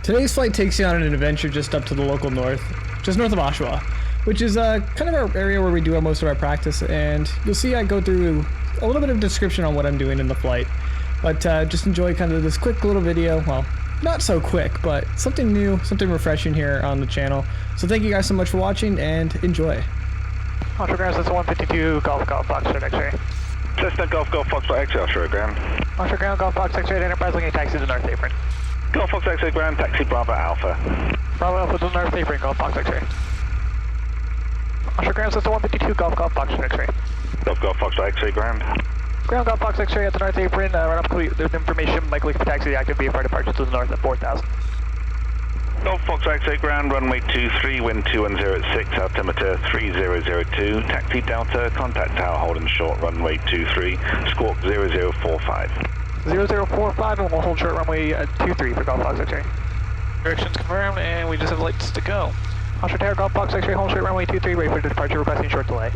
Today's flight takes you on an adventure just up to the local north, just north of Oshawa, which is kind of our area where we do most of our practice, and you'll see I go through a little bit of description on what I'm doing in the flight. But just enjoy kind of this quick little video, well, not so quick, but something new, something refreshing here on the channel. So thank you guys so much for watching, and enjoy. Oshawa Ground, Cessna 152, Golf Foxtrot X-ray. Cessna Golf Foxtrot X-ray, Oshawa Ground. Oshawa Ground, Golf Fox X-ray, Enterprise looking at taxi to North Apron. Golf Fox X-ray Ground, taxi Bravo Alpha. Bravo Alpha to North Apron, Golf Fox X-ray. Oshawa Ground, Cessna 152, Golf Foxtrot X-ray. Golf Foxtrot X-ray Ground. Ground Golf Fox X-ray at the North Apron, run up there's information, likely for taxi active VFR departure to the north at 4,000. Golf Fox X-ray Ground, runway 23, wind 210 at 6, altimeter 3002, taxi Delta, contact tower holding short, runway 23, squawk 0045. 0045, and we'll hold short runway 23 for Golf Fox X-ray. Directions confirmed, and we just have lights to go. Oshawa Tower, Golf Fox X-ray, hold short runway 23, ready for departure, requesting short delay.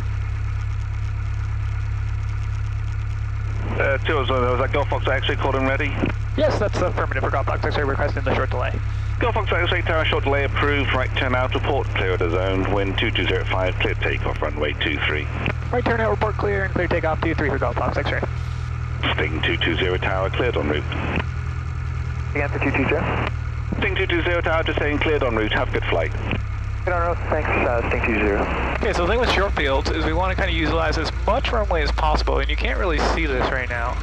201, was that Golf Fox X-ray called and ready? Yes, that's affirmative for Golf Fox X-ray, requesting the short delay. Golf Fox X-ray tower, short delay approved, right turn out, report clear of the zone, wind 2205, clear takeoff, runway 23. Right turn out, report clear, and clear takeoff 23 for Golf Fox X-ray. Sting 220 tower, cleared en route. Again for 220. Sting 220 tower, just saying cleared en route, have a good flight. Good on route, thanks, Sting 20. Okay, so the thing with short fields is we want to kind of utilize as much runway as possible, and you can't really see this right now.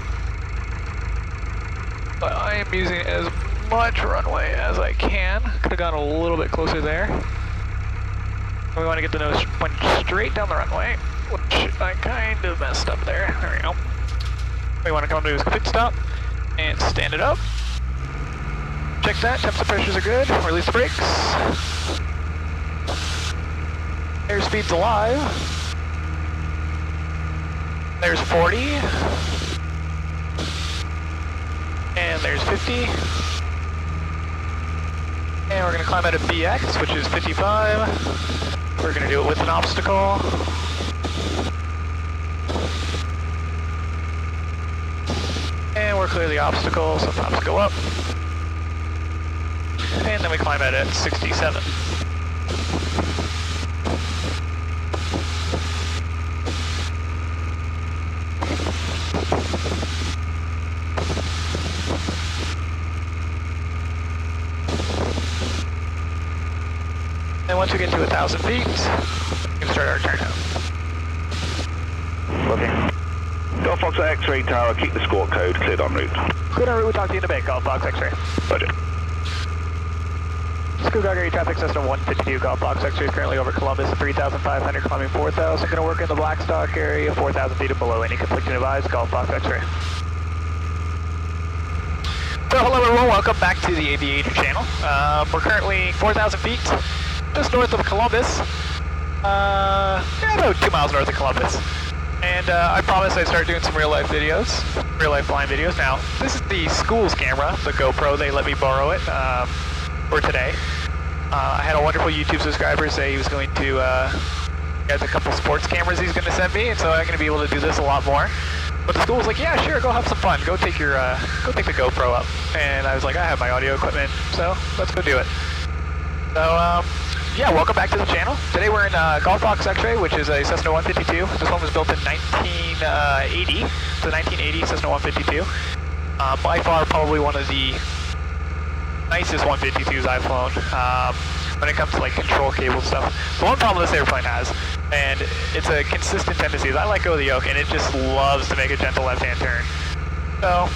But I am using as much runway as I can. Could have gone a little bit closer there. We want to get the nose point straight down the runway, which I kind of messed up there. There we go. We want to come to a pit stop and stand it up. Check that, temps and pressures are good. Release the brakes. Airspeed's alive. There's 40. And there's 50. And we're going to climb out of BX, which is 55. We're going to do it with an obstacle. And we're clear the obstacle, so props go up. And then we climb out at 67. And once we get to 1,000 feet, we can start our turnout. Looking. Golf Fox X-ray tower, keep the squawk code, cleared en route. Cleared en route, we'll talk to you in a bit, Golf Fox X-ray. Roger. Scuba area traffic system 152, Golf Fox X-ray is currently over Columbus at 3,500, climbing 4,000. Going to work in the Blackstock area, 4,000 feet and below. Any conflicting advise, Golf Fox X-ray. So hello everyone, welcome back to the Aviator channel. We're currently 4,000 feet, just north of Columbus. About 2 miles north of Columbus. And I promised I'd start doing some real life videos, real life flying videos. Now, this is the school's camera, the GoPro, they let me borrow it for today. I had a wonderful YouTube subscriber say he was going to, he has a couple sports cameras he's going to send me, and so I'm going to be able to do this a lot more. But the school was like, yeah, sure, go have some fun. Go take your, go take the GoPro up. And I was like, I have my audio equipment, so let's go do it. So, yeah, welcome back to the channel. Today we're in Golf Fox X-ray, which is a Cessna 152. This one was built in 1980. It's a 1980 Cessna 152. By far, probably one of the nicest 152s I've flown when it comes to like control cable stuff. The one problem this airplane has, and it's a consistent tendency, is I let go of the yoke and it just loves to make a gentle left-hand turn. So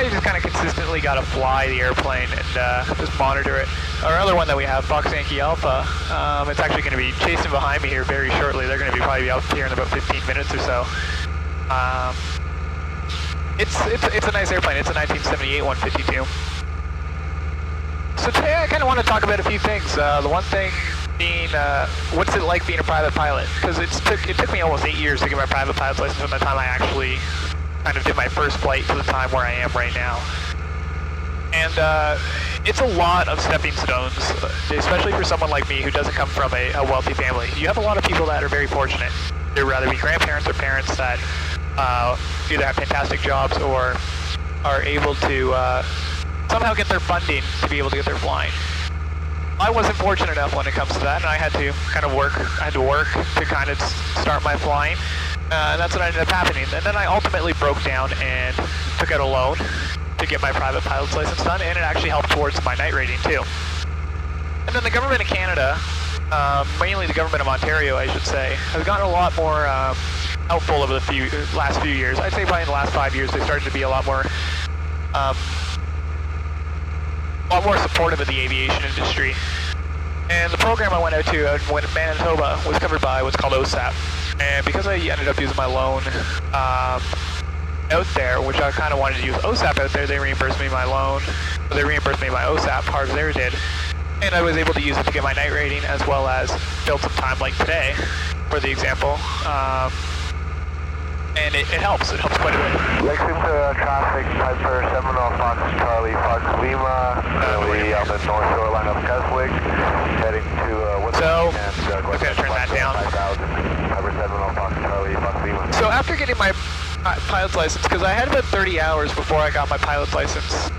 you just kind of consistently got to fly the airplane and just monitor it. Our other one that we have, Fox Yankee Alpha, it's actually going to be chasing behind me here very shortly. They're going to be probably out here in about 15 minutes or so. It's a nice airplane. It's a 1978 152. So today I kind of want to talk about a few things. The one thing being, what's it like being a private pilot? Because it took me almost 8 years to get my private pilot's license from the time I actually kind of did my first flight to the time where I am right now. And it's a lot of stepping stones, especially for someone like me who doesn't come from a wealthy family. You have a lot of people that are very fortunate. They'd rather be grandparents or parents that either have fantastic jobs or are able to somehow get their funding to be able to get their flying. I wasn't fortunate enough when it comes to that, and I had to kind of work. I had to work to kind of start my flying, and that's what ended up happening. And then I ultimately broke down and took out a loan to get my private pilot's license done, and it actually helped towards my night rating too. And then the government of Canada, mainly the government of Ontario, I should say, has gotten a lot more helpful over the last few years. I'd say probably in the last 5 years they started to be a lot more supportive of the aviation industry. And the program I went out to in Manitoba was covered by what's called OSAP. And because I ended up using my loan out there, which I kind of wanted to use OSAP out there, they reimbursed me my loan. They reimbursed me my OSAP, part of theirs did. And I was able to use it to get my night rating as well as build some time like today, for the example. And it helps. It helps quite a bit. Lexington traffic, Piper, Seminole, Fox, Charlie, Fox, Lima, currently on the north shoreline of Keswick, heading to so, I'm going to turn that down. 5000, Piper, Seminole, Fox, Charlie, Fox, Lima. So after getting my pilot's license, because I had about 30 hours before I got my pilot's license,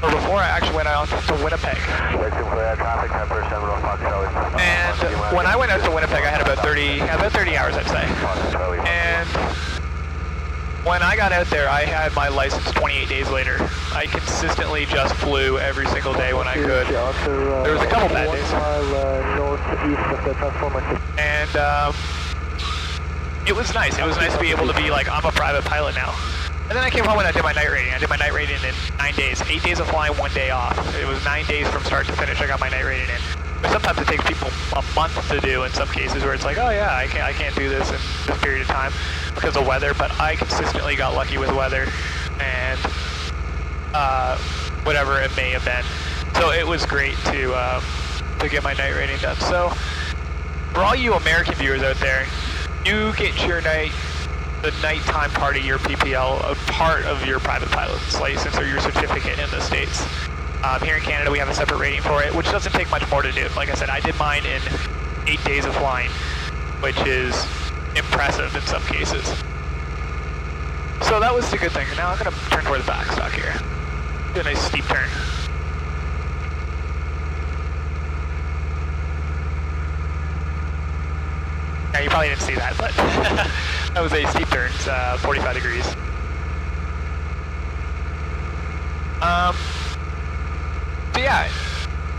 or before I actually went out to Winnipeg. Traffic, Piper, Seminole, Fox, Charlie, and when I went out to Winnipeg, I had about 30 hours, I'd say. And when I got out there, I had my license 28 days later. I consistently just flew every single day when I could. There was a couple bad days. And it was nice. It was nice to be able to be like, I'm a private pilot now. And then I came home and I did my night rating. I did my night rating in 9 days. 8 days of flying, 1 day off. It was 9 days from start to finish. I got my night rating in. But sometimes it takes people a month to do in some cases where it's like, oh yeah, I can't do this in this period of time because of weather. But I consistently got lucky with weather and whatever it may have been. So it was great to get my night rating done. So for all you American viewers out there, you get the nighttime part of your PPL, a part of your private pilot's license or your certificate in the States. Here in Canada, we have a separate rating for it, which doesn't take much more to do. Like I said, I did mine in 8 days of flying, which is impressive in some cases. So that was the good thing. Now I'm going to turn toward the backstock here. Do a nice steep turn. Yeah, you probably didn't see that, but that was a steep turn. It's 45 degrees. So yeah,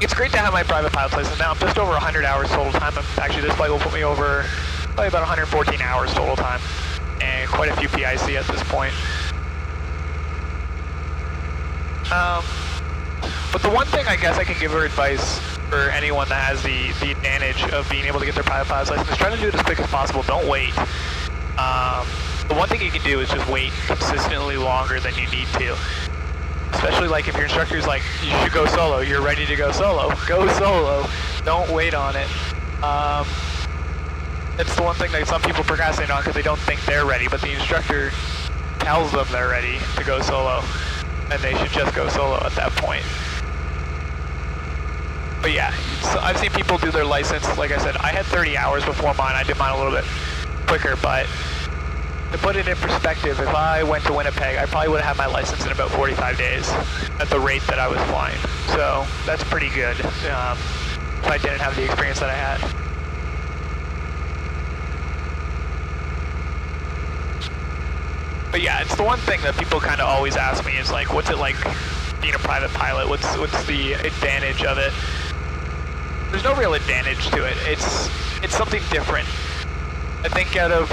it's great to have my private pilot's license. Now I'm just over 100 hours total time. Actually, this flight will put me over probably about 114 hours total time, and quite a few PIC at this point. But the one thing I guess I can give her advice for anyone that has the advantage of being able to get their private pilot's license is try to do it as quick as possible. Don't wait. The one thing you can do is just wait consistently longer than you need to. Especially like if your instructor's like, you should go solo, you're ready to go solo. Go solo. Don't wait on it. It's the one thing that some people procrastinate on because they don't think they're ready, but the instructor tells them they're ready to go solo, and they should just go solo at that point. But yeah, so I've seen people do their license. Like I said, I had 30 hours before mine. I did mine a little bit quicker, but to put it in perspective, if I went to Winnipeg, I probably would have had my license in about 45 days at the rate that I was flying. So that's pretty good if I didn't have the experience that I had. But yeah, it's the one thing that people kind of always ask me is like, what's it like being a private pilot? What's the advantage of it? There's no real advantage to it. It's something different. I think out of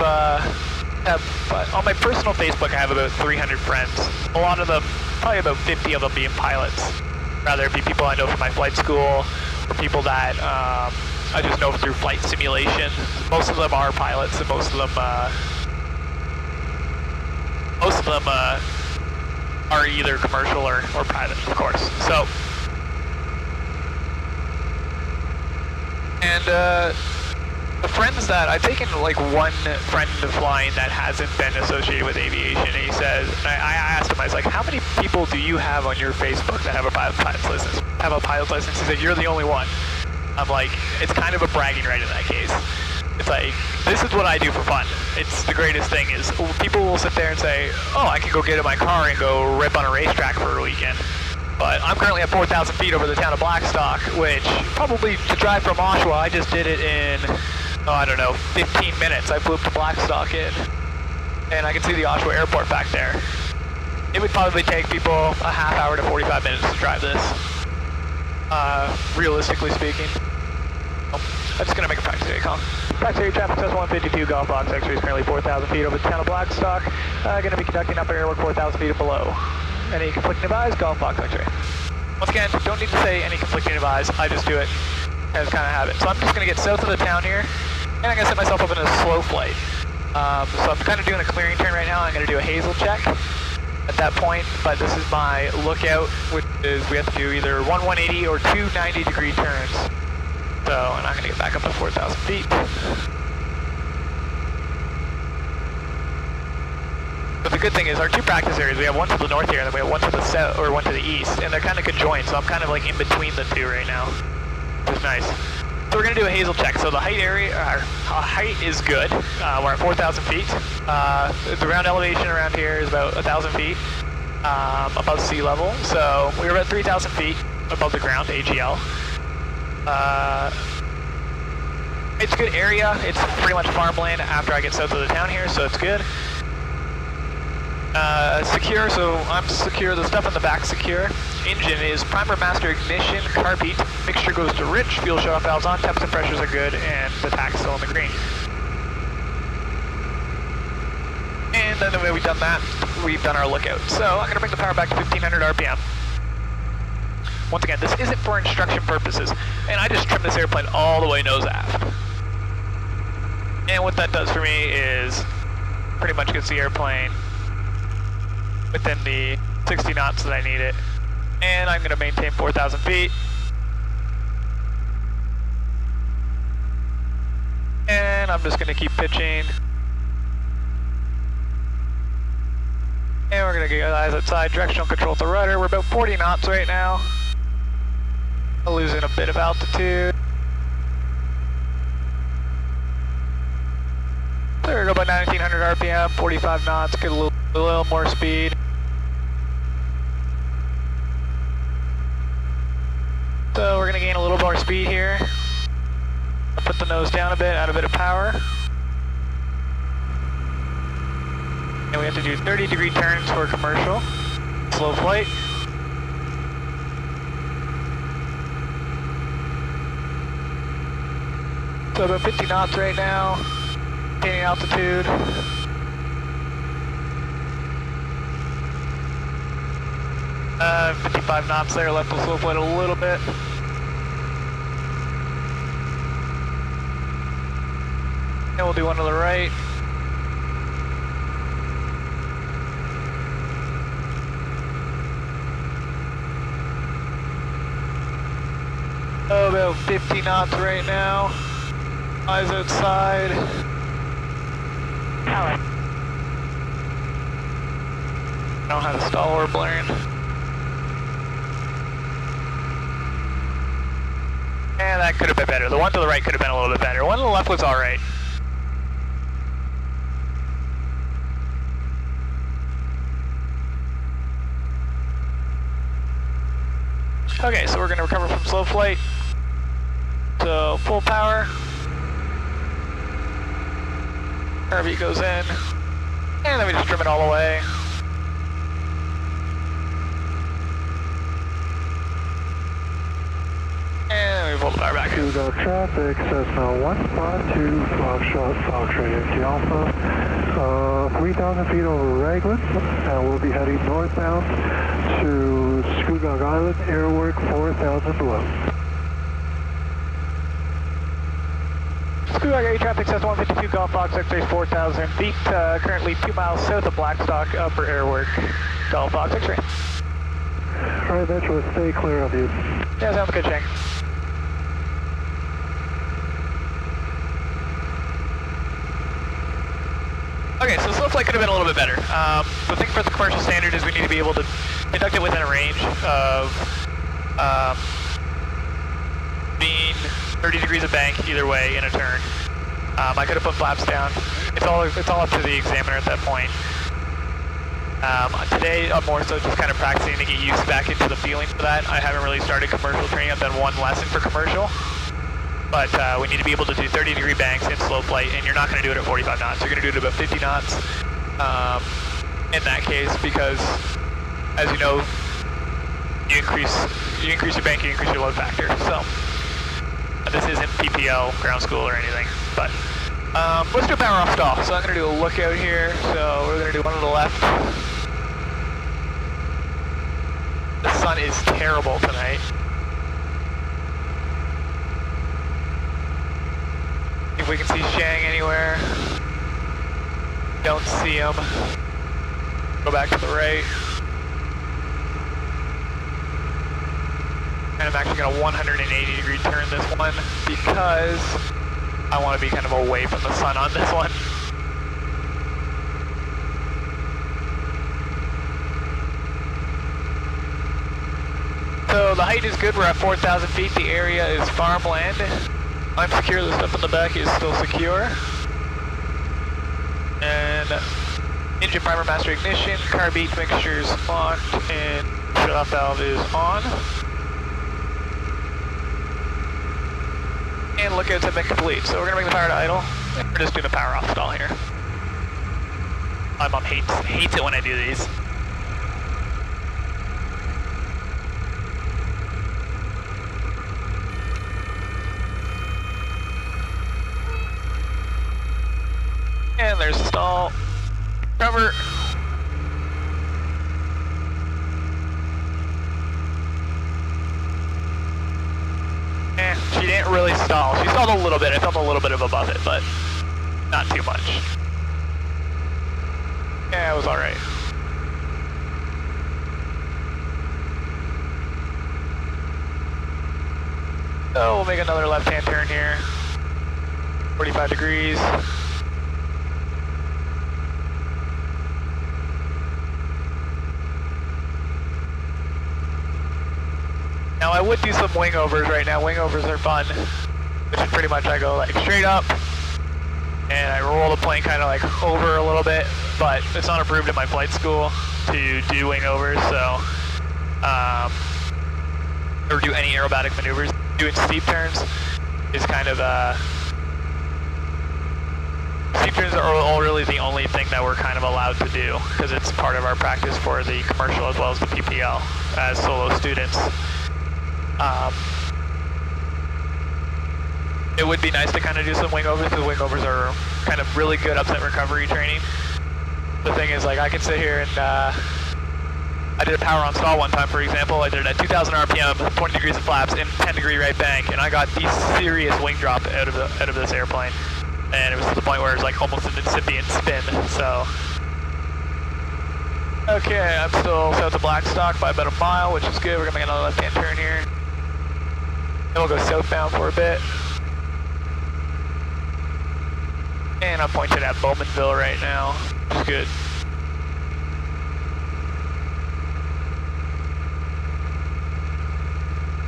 on my personal Facebook, I have about 300 friends. A lot of them, probably about 50 of them being pilots. Rather it be people I know from my flight school, or people that I just know through flight simulation. Most of them are pilots, and most of them are either commercial or private, of course. So, and the friends that I've taken, like one friend to flying that hasn't been associated with aviation, and he says, I asked him, I was like, how many people do you have on your Facebook that have a pilot's license? Have a pilot's license? He said, you're the only one. I'm like, it's kind of a bragging right in that case. It's like, this is what I do for fun. It's the greatest thing is people will sit there and say, oh, I can go get in my car and go rip on a racetrack for a weekend. But I'm currently at 4,000 feet over the town of Blackstock, which probably to drive from Oshawa, I just did it in, I don't know, 15 minutes. I flew up to Blackstock and I can see the Oshawa airport back there. It would probably take people a half hour to 45 minutes to drive this, realistically speaking. I'm just going to make a practice area call. Practice area traffic Cessna 152, Golf Box X-ray is currently 4,000 feet over the town of Blackstock. Going to be conducting upper airwork 4,000 feet or below. Any conflicting advise, Golf Box X-ray. Once again, don't need to say any conflicting advise, I just do it as kind of habit. So I'm just going to get south of the town here, and I'm going to set myself up in a slow flight. So I'm kind of doing a clearing turn right now. I'm going to do a hazel check at that point, but this is my lookout, which is we have to do either one 180 or two 90-degree turns. So, and I'm going to get back up to 4,000 feet. But the good thing is our two practice areas, we have one to the north here and then we have one to the south, or one to the east, and they're kind of conjoined, so I'm kind of like in between the two right now, which is nice. So we're going to do a hazel check. So the height area, our height is good. We're at 4,000 feet. The ground elevation around here is about 1,000 feet above sea level. So we were about 3,000 feet above the ground, AGL. It's a good area. It's pretty much farmland after I get south of the town here, so it's good. Secure, so I'm secure. The stuff in the back secure. Engine is primer, master, ignition, carb heat. Mixture goes to rich. Fuel shut-off valves on. Temps and pressures are good, and the tack's still in the green. And then the way we've done that, we've done our lookout. So I'm going to bring the power back to 1,500 RPM. Once again, this isn't for instruction purposes, and I just trimmed this airplane all the way nose aft. And what that does for me is pretty much gets the airplane within the 60 knots that I need it. And I'm going to maintain 4,000 feet. And I'm just going to keep pitching. And we're going to get eyes outside, directional control at the rudder. We're about 40 knots right now. Losing a bit of altitude. There we go, about 1,900 RPM, 45 knots, get a little more speed. So we're going to gain a little more speed here. Put the nose down a bit, add a bit of power. And we have to do 30-degree turns for commercial. Slow flight. So about 50 knots right now. Maintaining altitude. Uh, 55 knots there, left the slow flight a little bit. And we'll do one to the right. Oh, about 50 knots right now. Eyes outside. I don't know how to stall or blaring. And that could have been better. The one to the right could have been a little bit better. One to the left was alright. Okay, so we're going to recover from slow flight. So full power. RV goes in. And then we just trim it all away. And we pull the power back. Go traffic, Cessna 152, Foxtrot, Foxtrot, Yankee Alpha, 3,000 feet over Raglan, and we'll be heading northbound to Scugog Island, Airwork 4,000 below. Scugog air traffic, Cessna 152, Golf Box X-ray 4,000 feet, currently 2 miles south of Blackstock, upper Airwork, Golf Box X-ray. Alright, Metro, stay clear of you. Yeah, sounds good, Shane. Okay, so slow flight could have been a little bit better. The thing for the commercial standard is we need to be able to conduct it within a range of being 30 degrees of bank either way in a turn. I could have put flaps down. It's all up to the examiner at that point. Today, I'm more so just kind of practicing to get used back into the feeling for that. I haven't really started commercial training. I've done one lesson for commercial. But we need to be able to do 30-degree banks in slow flight, and you're not going to do it at 45 knots. You're going to do it at about 50 knots in that case, because, as you know, you increase your bank, you increase your load factor. So this isn't PPL, ground school, or anything. But let's do a power off stall. So I'm going to do a lookout here. So we're going to do one to the left. The sun is terrible tonight. If we can see Shang anywhere. Don't see him. Go back to the right. And I'm actually going to 180 degree turn this one because I want to be kind of away from the sun on this one. So the height is good. We're at 4,000 feet. The area is farmland. I'm secure. The stuff in the back is still secure. And engine primer master ignition, carb mixture is locked, and shut-off valve is on. And lookouts have been complete. So we're gonna bring the power to idle. And we're just doing a power off stall here. My mom hates it when I do these. And there's the stall. Cover. She didn't really stall. She stalled a little bit. I felt a little bit of above it, but not too much. Yeah, it was alright. So we'll make another left-hand turn here. 45 degrees. Now I would do some wingovers right now. Wingovers are fun, which is pretty much I go like straight up and I roll the plane kind of like over a little bit, but it's not approved in my flight school to do wingovers, so or do any aerobatic maneuvers. Doing steep turns is kind of steep turns are all really the only thing that we're kind of allowed to do because it's part of our practice for the commercial as well as the PPL as solo students. It would be nice to kind of do some wingovers because wingovers are kind of really good upset recovery training. The thing is, like, I can sit here and I did a power on stall one time, for example. I did it at 2,000 RPM, 20 degrees of flaps, in 10-degree right bank, and I got the serious wing drop out of this airplane, and it was to the point where it was like almost an incipient spin. So, okay, I'm still south of Blackstock by about a mile, which is good. We're gonna make another left-hand turn here. Then we'll go southbound for a bit. And I'm pointed at Bowmanville right now, which is good.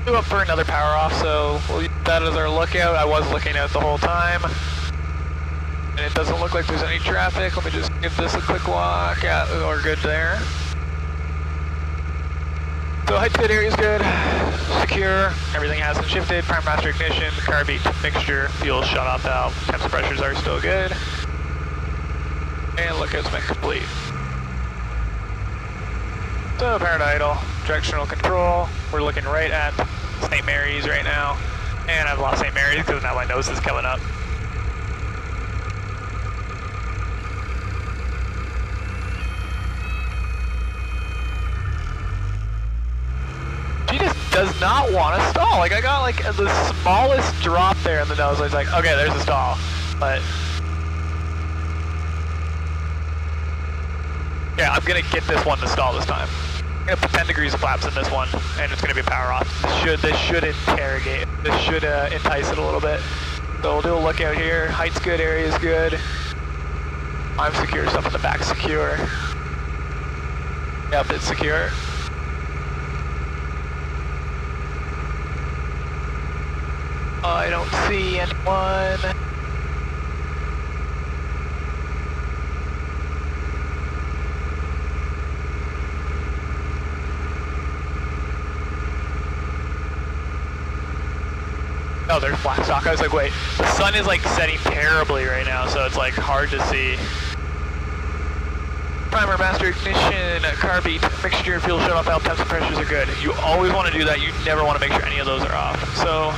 Do up for another power off, so we'll use that as our lookout. I was looking out the whole time. And it doesn't look like there's any traffic. Let me just give this a quick walk. Yeah, we're good there. So height's good, area's good, secure, everything hasn't shifted, prime master ignition, carb mixture, fuel shut-off valve, temps pressures are still good. And lookouts been complete. So power to idle, directional control, we're looking right at St. Mary's right now. And I've lost St. Mary's because now my nose is coming up. She just does not want to stall. Like, I got like the smallest drop there in the nose. I was like, okay, there's a stall. But yeah, I'm gonna get this one to stall this time. I'm gonna put 10 degrees of flaps in this one, and it's gonna be a power off. This should interrogate. This should entice it a little bit. So we'll do a lookout here. Height's good, area's good. I'm secure, stuff in the back secure. Yep, it's secure. I don't see anyone. Oh, there's black stock. I was like, wait, the sun is like setting terribly right now, so it's like hard to see. Primer, master ignition, carby, mixture, and fuel shut-off valve temps and pressures are good. You always want to do that. You never want to make sure any of those are off. So,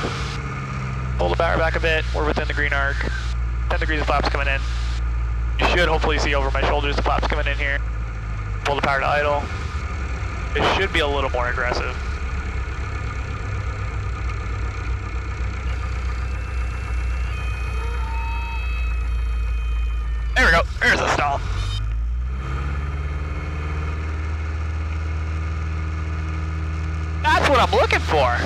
hold the power back a bit. We're within the green arc. 10 degrees of flaps coming in. You should hopefully see over my shoulders the flaps coming in here. Pull the power to idle. It should be a little more aggressive. There we go. There's a stall. That's what I'm looking for.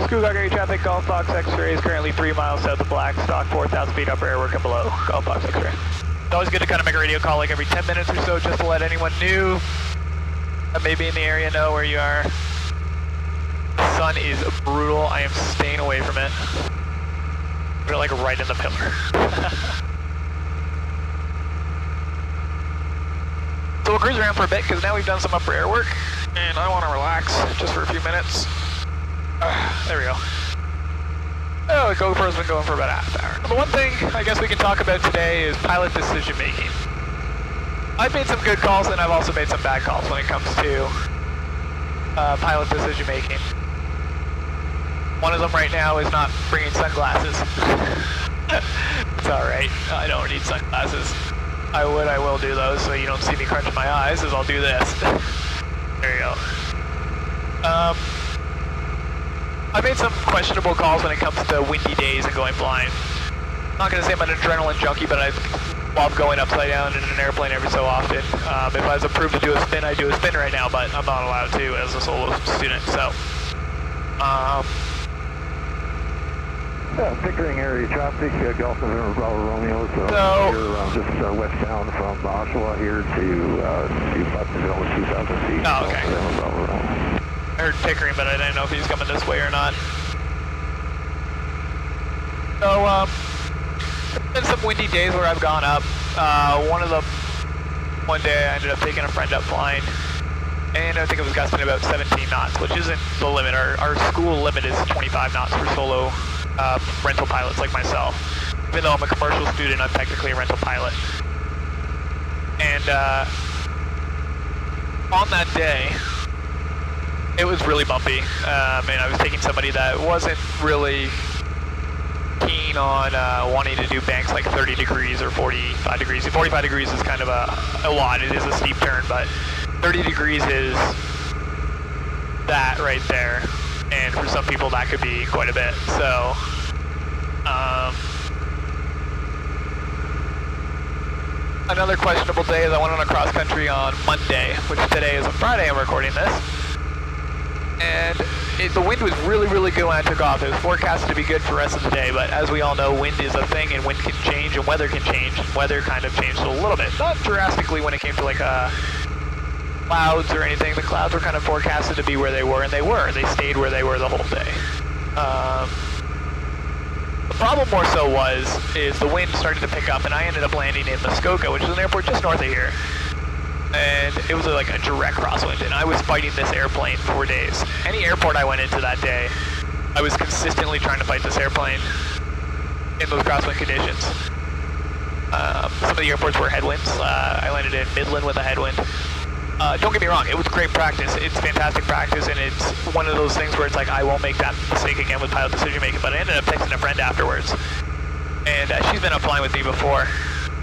Schoolgard traffic, Golf Fox X-ray is currently 3 miles south of Black Stock, 4,000 feet upper airwork and below. Golf Fox X-ray. It's always good to kind of make a radio call like every 10 minutes or so just to let anyone new that may be in the area know where you are. The sun is brutal. I am staying away from it. We're like right in the pillar. So we'll cruise around for a bit because now we've done some upper air work and I want to relax just for a few minutes. There we go. Oh, the GoPro's been going for about a half hour. The one thing I guess we can talk about today is pilot decision making. I've made some good calls and I've also made some bad calls when it comes to pilot decision making. One of them right now is not bringing sunglasses. It's alright, I don't need sunglasses. I will do those so you don't see me crunching my eyes as I'll do this. There you go. I made some questionable calls when it comes to windy days and going flying. I'm not going to say I'm an adrenaline junkie, but I love going upside down in an airplane every so often. If I was approved to do a spin, I'd do a spin right now, but I'm not allowed to as a solo student, so. Pickering area traffic, Gulf November Bravo Romeo, so you're just westbound from Oshawa here to Buttonville with 2,000 feet. Oh, okay. November Bravo Romeo. I heard Pickering, but I didn't know if he's coming this way or not. So, there's been some windy days where I've gone up. One day I ended up taking a friend up flying, and I think it was gusting about 17 knots, which isn't the limit. Our school limit is 25 knots for solo rental pilots like myself. Even though I'm a commercial student, I'm technically a rental pilot. And on that day, it was really bumpy, and I was taking somebody that wasn't really keen on wanting to do banks like 30 degrees or 45 degrees. 45 degrees is kind of a lot. It is a steep turn, but 30 degrees is that right there. And for some people, that could be quite a bit. So, another questionable day is I went on a cross country on Monday, which today is a Friday I'm recording this. And the wind was really, really good when I took off. It was forecasted to be good for the rest of the day, but as we all know, wind is a thing, and wind can change, and weather can change. Weather kind of changed a little bit. Not drastically when it came to like clouds or anything. The clouds were kind of forecasted to be where they were, and they were. They stayed where they were the whole day. The problem more so is the wind started to pick up, and I ended up landing in Muskoka, which is an airport just north of here. And it was like a direct crosswind, and I was fighting this airplane for days. Any airport I went into that day, I was consistently trying to fight this airplane in those crosswind conditions. Some of the airports were headwinds. I landed in Midland with a headwind. Don't get me wrong, it was great practice. It's fantastic practice, and it's one of those things where it's like, I won't make that mistake again with pilot decision making, but I ended up texting a friend afterwards. And she's been up flying with me before.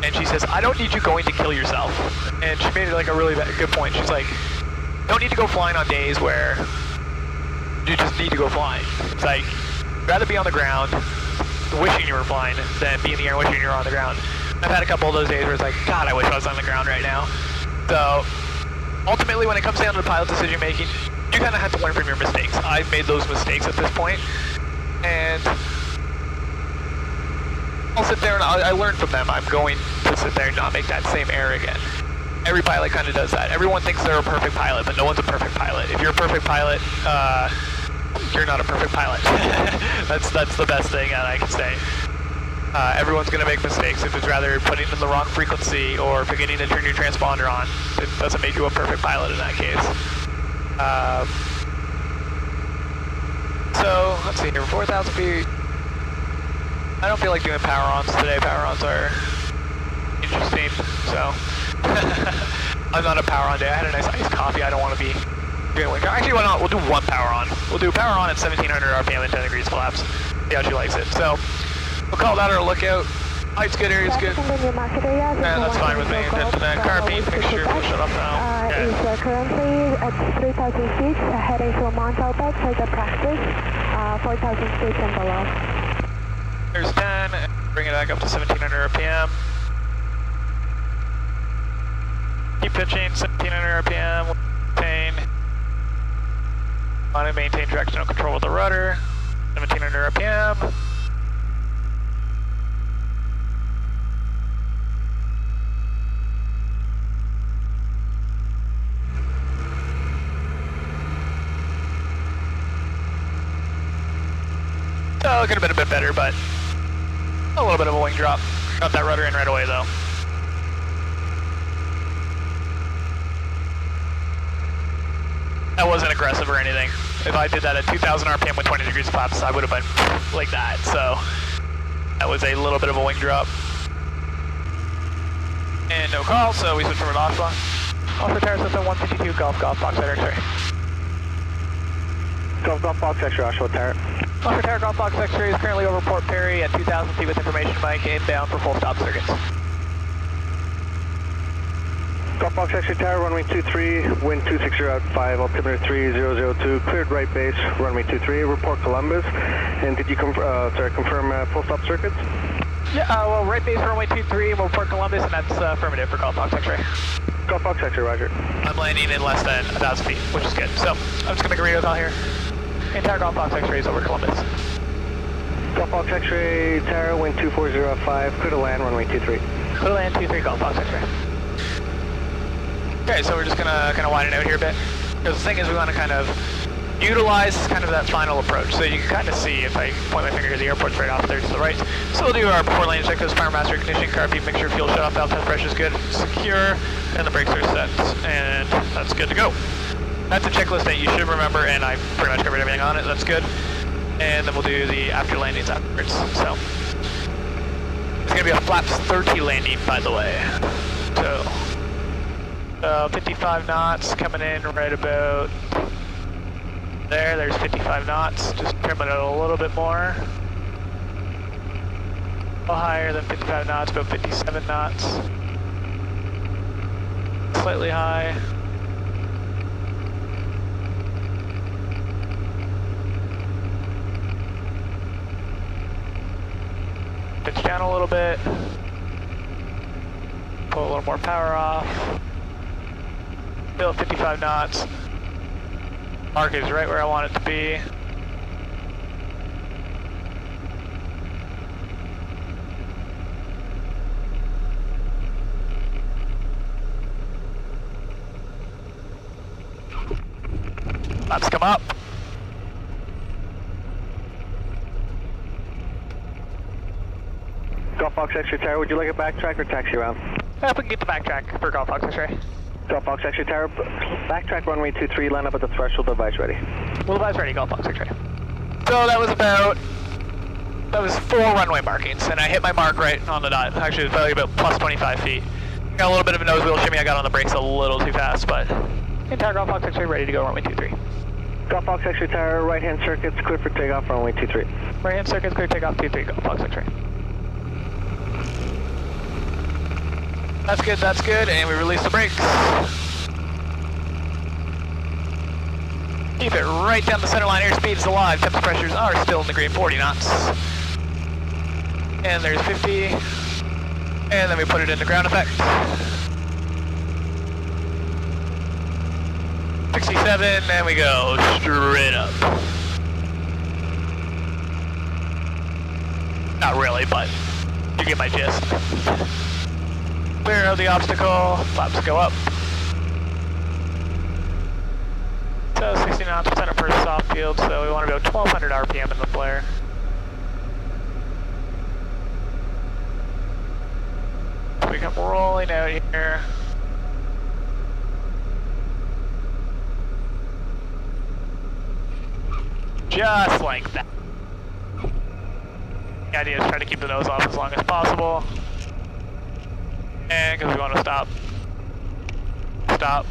And she says, I don't need you going to kill yourself. And she made like a really good point. She's like, don't need to go flying on days where you just need to go flying. It's like, you'd rather be on the ground wishing you were flying than be in the air wishing you were on the ground. I've had a couple of those days where it's like, God, I wish I was on the ground right now. So, ultimately when it comes down to pilot decision making, you kind of have to learn from your mistakes. I've made those mistakes at this point, and I'll sit there and I learn from them. I'm going to sit there and not make that same error again. Every pilot kind of does that. Everyone thinks they're a perfect pilot, but no one's a perfect pilot. If you're a perfect pilot, you're not a perfect pilot. That's the best thing that I can say. Everyone's going to make mistakes. If it's rather putting in the wrong frequency or forgetting to turn your transponder on, it doesn't make you a perfect pilot in that case. So, let's see here, 4,000 feet. I don't feel like doing power-ons today. Power-ons are interesting, so. I'm not a power-on day. I had a nice iced coffee. I don't want to be doing wind drop. Actually, why not? We'll do one power-on. We'll do power-on at 1700 RPM and 10 degrees flaps. See how she likes it. So, we'll call that our lookout. Height's good, area's good. Yeah, that's fine with me. And car beat, make sure we'll shut off now. Okay. Is currently at 3,000 feet, heading to Mount Albert for the practice, 4,000 feet and below. There's 10, bring it back up to 1700 RPM. Keep pitching, 1700 RPM, maintain. Want to maintain directional control with the rudder, 1700 RPM. So it could have been a bit better, but a little bit of a wing drop. Got that rudder in right away though. That wasn't aggressive or anything. If I did that at 2,000 RPM with 20 degrees flaps, I would have been like that. So that was a little bit of a wing drop. And no call, so we switch over to Oshawa. Oshawa Tower System 152, Golf Fox X-ray. Golf Fox X-ray, Oshawa Tower. Oshawa Tower Golf Fox X-ray is currently over Port Perry at 2,000 feet with information mic inbound for full stop circuits. Golf Fox X-ray Tower, runway 23, wind 260 at 5, altimeter 3002, cleared right base, runway 23, report Columbus. And did you confirm full stop circuits? Yeah, well, right base runway 23, we'll report Columbus, and that's affirmative for Golf Fox X-ray. Golf Fox X-ray, roger. I'm landing in less than 1,000 feet, which is good. So, I'm just going to make a radio call here. Entire Golf Fox X-ray is over Columbus. Golf Fox X-ray Tower, wind 240 at 5, clear to land, runway 23. Clear to land 23, Golf Fox X-ray. Okay, so we're just going to kind of widen out here a bit. Because the thing is, we want to kind of utilize kind of that final approach. So you can kind of see if I point my finger to the airport's right off there to the right. So we'll do our before landing check, those power master ignition, car beep, make sure fuel shut off, valve test pressure is good, secure, and the brakes are set, and that's good to go. That's a checklist that you should remember, and I pretty much covered everything on it. That's good. And then we'll do the after landings afterwards. So it's gonna be a flaps 30 landing, by the way. So 55 knots coming in right about there. There's 55 knots. Just trimming it a little bit more. A little higher than 55 knots, about 57 knots. Slightly high. Pitch down a little bit. Pull a little more power off. Still at 55 knots. Mark is right where I want it to be. Flaps come up. Golf Fox X-ray Tower, would you like a backtrack or taxi around? If we can get the backtrack for Golf Fox X-ray. Golf Fox X-ray Tower, backtrack runway 23, line up at the threshold, device ready. Well, device ready, Golf Fox X-ray. So that was 4 runway markings, and I hit my mark right on the dot. Actually, it was probably about plus 25 feet. Got a little bit of a nose wheel shimmy, I got on the brakes a little too fast, but entire Golf Fox X-ray ready to go, runway 23. Golf Fox X-ray Tower, right-hand circuits, clear for takeoff, runway 23. Right-hand circuits, clear takeoff, 23, Golf Fox X-ray. That's good, and we release the brakes. Keep it right down the center line, airspeed is alive, temps pressures are still in the green, 40 knots. And there's 50, and then we put it into ground effect. 67, and we go straight up. Not really, but you get my gist. Clear of the obstacle, flaps go up. So 60 knots, center for soft field, so we want to go 1200 RPM in the flare. We come rolling out here. just like that. The idea is try to keep the nose off as long as possible. And because we want to stop. Stop.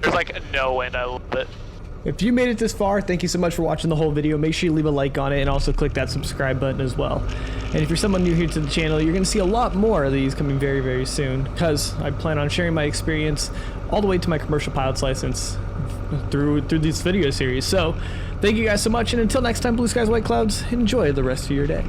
There's like no wind, I love it. If you made it this far, thank you so much for watching the whole video. Make sure you leave a like on it and also click that subscribe button as well. And if you're someone new here to the channel, you're going to see a lot more of these coming very, very soon, because I plan on sharing my experience all the way to my commercial pilot's license through this video series. So thank you guys so much, and until next time, blue skies, white clouds, enjoy the rest of your day.